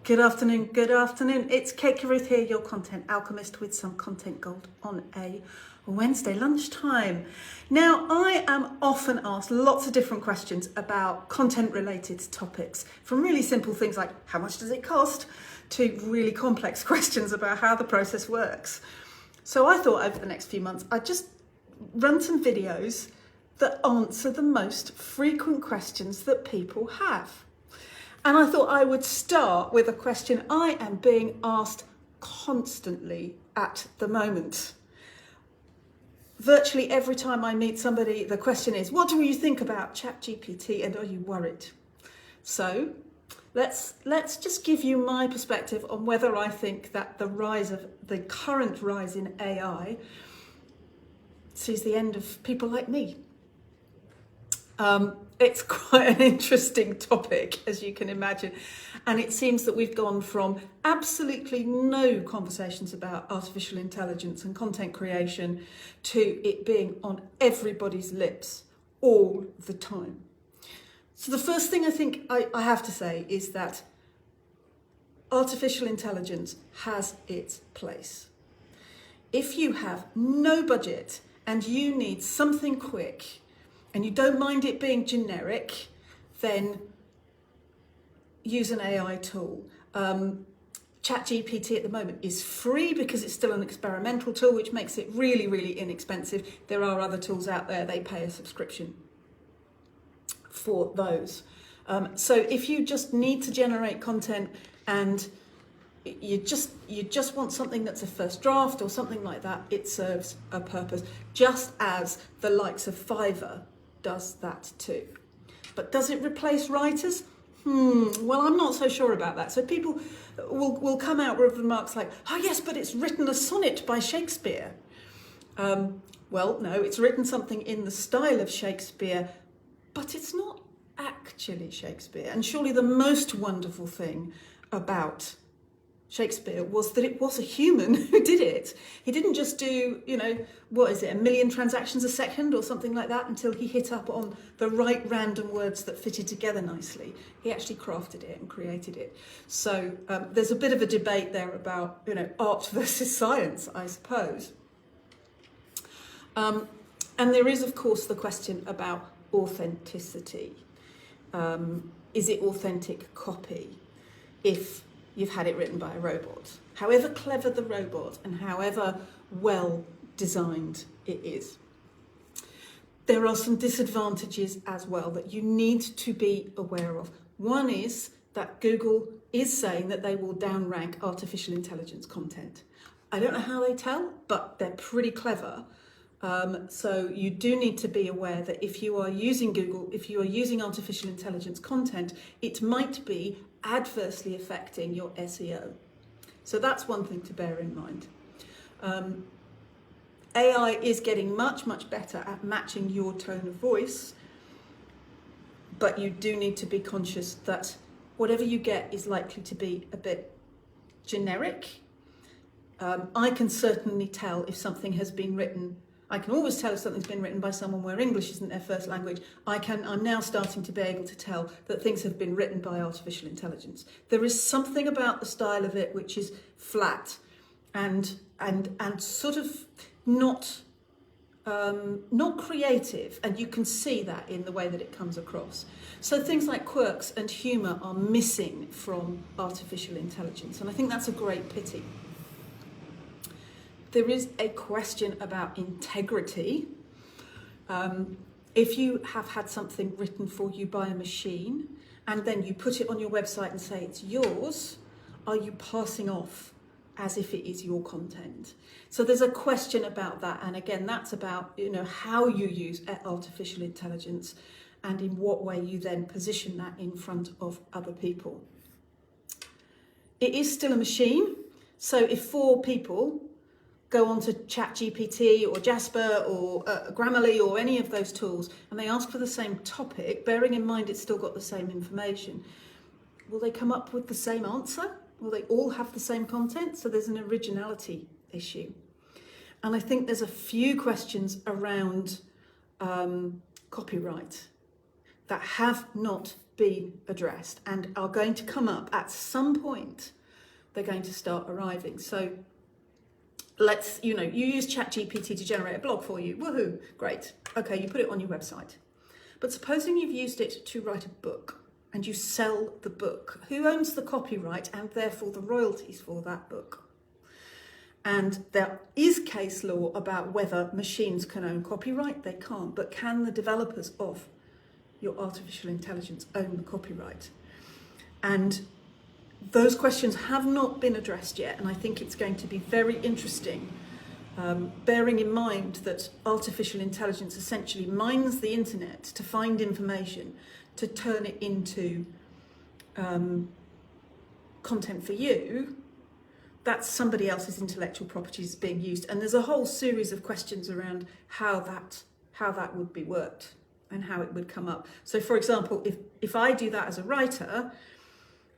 Good afternoon, good afternoon. It's Kate Carruth here, your content alchemist with some content gold on a Wednesday lunchtime. Now, I am often asked lots of different questions about content related topics, from really simple things like how much does it cost to really complex questions about how the process works. So I thought over the next few months, I'd just run some videos that answer the most frequent questions that people have. And I thought I would start with a question I am being asked constantly at the moment. Virtually every time I meet somebody, the question is, what do you think about ChatGPT and are you worried? So let's just give you my perspective on whether I think that the current rise in AI sees the end of people like me. It's quite an interesting topic, as you can imagine. And it seems that we've gone from absolutely no conversations about artificial intelligence and content creation to it being on everybody's lips all the time. So the first thing I think I have to say is that artificial intelligence has its place. If you have no budget and you need something quick, and you don't mind it being generic, then use an AI tool. ChatGPT at the moment is free because it's still an experimental tool, which makes it really, really inexpensive. There are other tools out there, they pay a subscription for those. So if you just need to generate content and you just want something that's a first draft or something like that, it serves a purpose, just as the likes of Fiverr does that too. But does it replace writers? Well, I'm not so sure about that. So people will come out with remarks like, oh yes, but it's written a sonnet by Shakespeare. Well, no, it's written something in the style of Shakespeare, but it's not actually Shakespeare. And surely the most wonderful thing about Shakespeare was that it was a human who did it. He didn't just do, 1 million transactions a second or something like that until he hit up on the right random words that fitted together nicely. He actually crafted it and created it. So there's a bit of a debate there about, art versus science, I suppose. And there is, of course, the question about authenticity. Is it authentic copy if you've had it written by a robot? However clever the robot and however well designed it is. There are some disadvantages as well that you need to be aware of. One is that Google is saying that they will downrank artificial intelligence content. I don't know how they tell, but they're pretty clever. So you do need to be aware that if you are using Google, if you are using artificial intelligence content, it might be adversely affecting your SEO. So that's one thing to bear in mind. AI is getting much, much better at matching your tone of voice, but you do need to be conscious that whatever you get is likely to be a bit generic. I can certainly tell if something has been written. I can always tell if something's been written by someone where English isn't their first language. I'm now starting to be able to tell that things have been written by artificial intelligence. There is something about the style of it which is flat and sort of not creative, and you can see that in the way that it comes across. So things like quirks and humour are missing from artificial intelligence, and I think that's a great pity. There is a question about integrity. If you have had something written for you by a machine and then you put it on your website and say it's yours, are you passing off as if it is your content? So there's a question about that. And again, that's about how you use artificial intelligence and in what way you then position that in front of other people. It is still a machine. So if 4 people go on to ChatGPT or Jasper or Grammarly or any of those tools and they ask for the same topic, bearing in mind it's still got the same information, will they come up with the same answer? Will they all have the same content? So there's an originality issue. And I think there's a few questions around copyright that have not been addressed and are going to come up at some point. They're going to start arriving. So let's, you use ChatGPT to generate a blog for you. Woohoo, great. Okay, you put it on your website. But supposing you've used it to write a book and you sell the book. Who owns the copyright and therefore the royalties for that book? And there is case law about whether machines can own copyright. They can't. But can the developers of your artificial intelligence own the copyright? And those questions have not been addressed yet. And I think it's going to be very interesting, bearing in mind that artificial intelligence essentially mines the internet to find information, to turn it into content for you. That's somebody else's intellectual properties being used. And there's a whole series of questions around how that would be worked and how it would come up. So for example, if I do that as a writer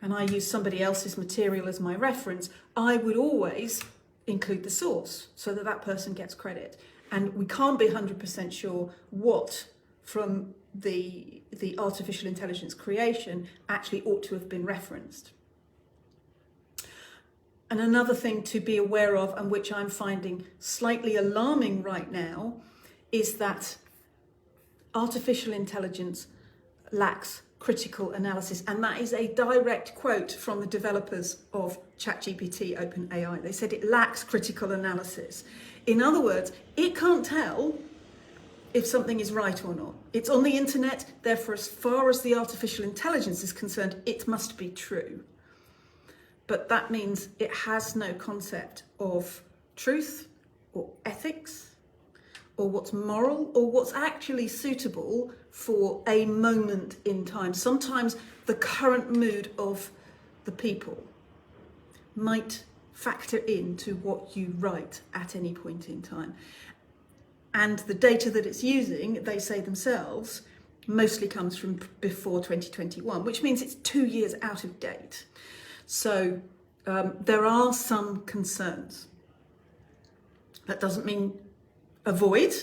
and I use somebody else's material as my reference, I would always include the source so that that person gets credit. And we can't be 100% sure what from the artificial intelligence creation actually ought to have been referenced. And another thing to be aware of, and which I'm finding slightly alarming right now, is that artificial intelligence lacks critical analysis. And that is a direct quote from the developers of ChatGPT, OpenAI. They said it lacks critical analysis. In other words, it can't tell if something is right or not. It's on the internet, therefore, as far as the artificial intelligence is concerned, it must be true. But that means it has no concept of truth or ethics or what's moral or what's actually suitable for a moment in time. Sometimes the current mood of the people might factor into what you write at any point in time. And the data that it's using, they say themselves, mostly comes from before 2021, which means it's 2 years out of date. So there are some concerns. That doesn't mean avoid.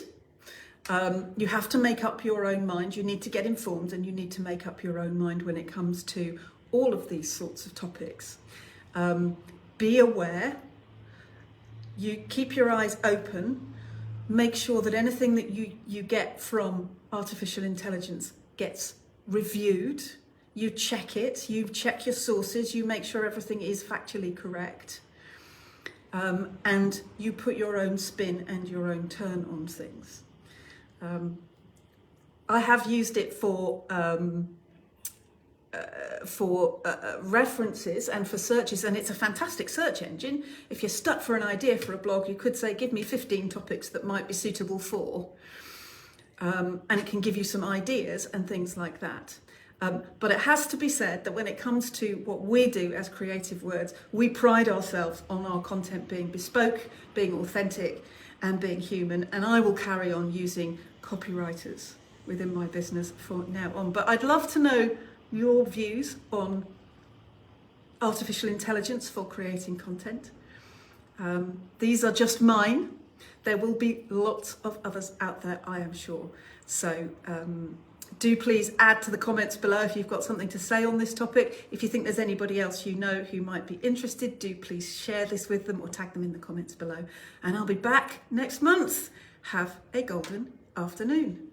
You have to make up your own mind. You need to get informed and you need to make up your own mind when it comes to all of these sorts of topics. Be aware. You keep your eyes open. Make sure that anything that you get from artificial intelligence gets reviewed. You check it, you check your sources, you make sure everything is factually correct, and you put your own spin and your own turn on things. I have used it for references and for searches, and it's a fantastic search engine. If you're stuck for an idea for a blog, you could say, give me 15 topics that might be suitable for, and it can give you some ideas and things like that. But it has to be said that when it comes to what we do as Creative Words, we pride ourselves on our content being bespoke, being authentic, and being human. And I will carry on using copywriters within my business from now on. But I'd love to know your views on artificial intelligence for creating content. These are just mine. There will be lots of others out there, I am sure. So do please add to the comments below if you've got something to say on this topic. If you think there's anybody else you know who might be interested, do please share this with them or tag them in the comments below. And I'll be back next month. Have a golden afternoon.